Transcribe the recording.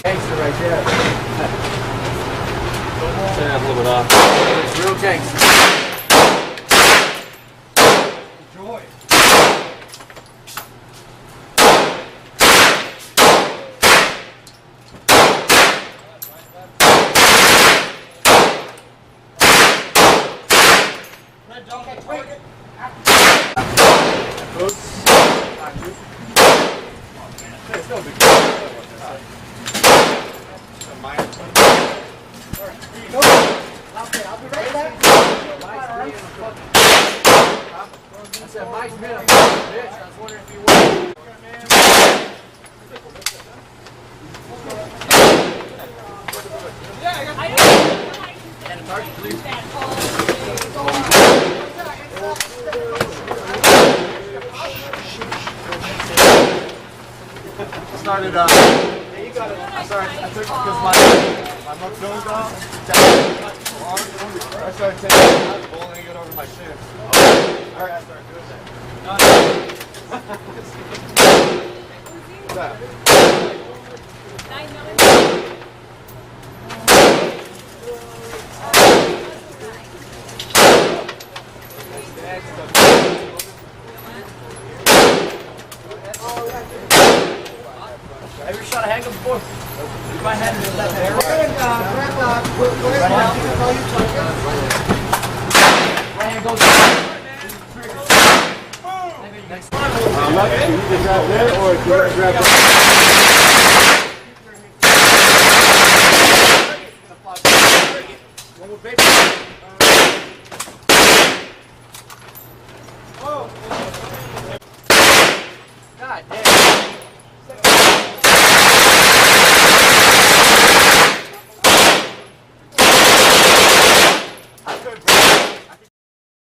Gangster right there. Turn that a little bit off. It's real gangster. Enjoy. Red dog at target. It's no big deal. I'll be right back. I said, Mike's been a bitch. I was wondering if you were. And a target, please. Started, I took it because my muck goes off. I started taking it, bowling it over my shin. Alright, I started doing that. What's that? Have you shot a hanger before? My hand is left hand. Right hand goes down. Next one. You can grab that or you can grab that.